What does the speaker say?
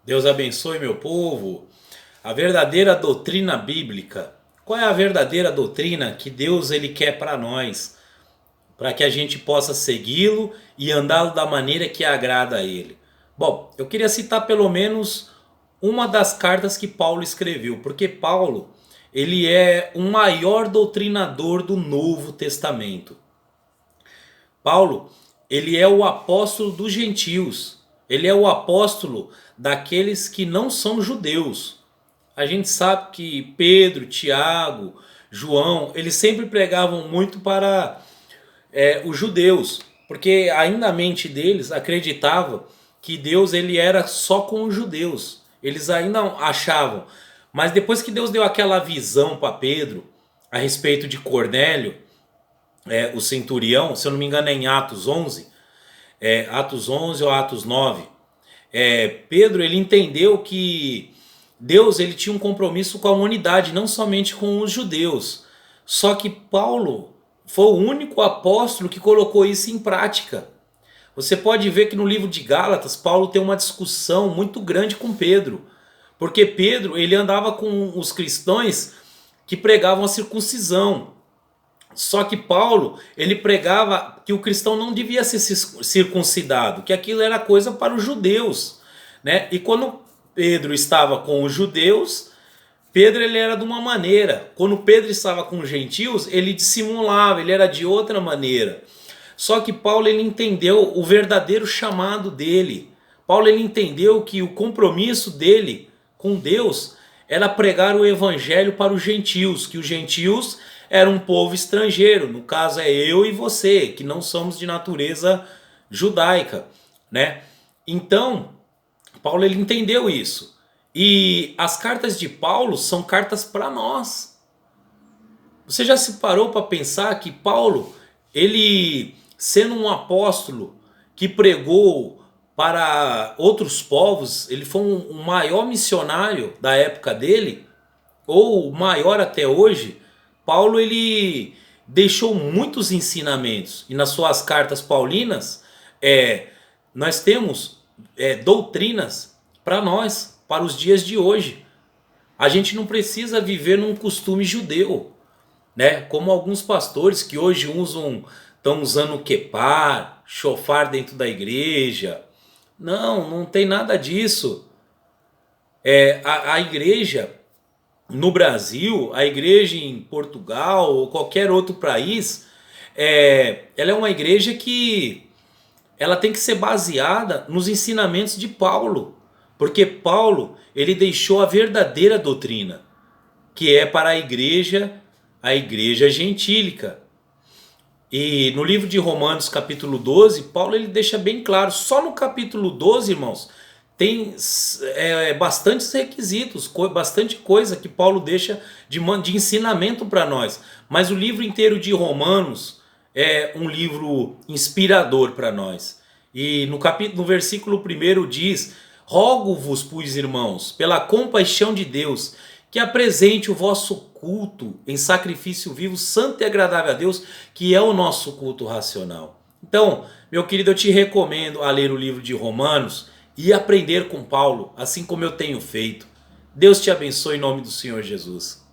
Deus abençoe meu povo. A verdadeira doutrina bíblica. Qual é a verdadeira doutrina que Deus ele quer para nós? Para que a gente possa segui-lo e andá da maneira que agrada a ele. Bom, eu queria citar pelo menos uma das cartas que Paulo escreveu, porque Paulo ele é o maior doutrinador do Novo Testamento. Paulo, ele é o apóstolo dos gentios. Ele é o apóstolo daqueles que não são judeus. A gente sabe que Pedro, Tiago, João, eles sempre pregavam muito para os judeus, porque ainda a mente deles acreditava que Deus ele era só com os judeus. Eles ainda achavam. Mas depois que Deus deu aquela visão para Pedro a respeito de Cornélio, o centurião, se eu não me engano é em Atos 11, Atos 11 ou Atos 9, Pedro ele entendeu que Deus ele tinha um compromisso com a humanidade, não somente com os judeus. Só que Paulo foi o único apóstolo que colocou isso em prática. Você pode ver que no livro de Gálatas, Paulo tem uma discussão muito grande com Pedro. Porque Pedro ele andava com os cristãos que pregavam a circuncisão. Só que Paulo ele pregava que o cristão não devia ser circuncidado, que aquilo era coisa para os judeus, né? E quando Pedro estava com os judeus, Pedro ele era de uma maneira. Quando Pedro estava com os gentios, ele dissimulava, ele era de outra maneira. Só que Paulo ele entendeu o verdadeiro chamado dele. Paulo ele entendeu que o compromisso dele com Deus era pregar o evangelho para os gentios, que os gentios eram um povo estrangeiro, no caso é eu e você, que não somos de natureza judaica, né? Então, Paulo ele entendeu isso. E as cartas de Paulo são cartas para nós. Você já se parou para pensar que Paulo, ele sendo um apóstolo que pregou para outros povos, ele foi um maior missionário da época dele, ou o maior até hoje. Paulo ele deixou muitos ensinamentos, e nas suas cartas paulinas nós temos doutrinas para nós, para os dias de hoje. A gente não precisa viver num costume judeu, né? Como alguns pastores que hoje estão usando quepar, chofar dentro da igreja. Não tem nada disso. A igreja no Brasil, a igreja em Portugal ou qualquer outro país, ela é uma igreja que ela tem que ser baseada nos ensinamentos de Paulo, porque Paulo ele deixou a verdadeira doutrina, que é para a igreja gentílica. E no livro de Romanos capítulo 12, Paulo ele deixa bem claro, só no capítulo 12, irmãos, tem bastantes requisitos, bastante coisa que Paulo deixa de ensinamento para nós. Mas o livro inteiro de Romanos é um livro inspirador para nós. E no versículo 1 diz: rogo-vos, pois, irmãos, pela compaixão de Deus, que apresente o vosso culto em sacrifício vivo, santo e agradável a Deus, que é o nosso culto racional. Então, meu querido, eu te recomendo a ler o livro de Romanos e aprender com Paulo, assim como eu tenho feito. Deus te abençoe em nome do Senhor Jesus.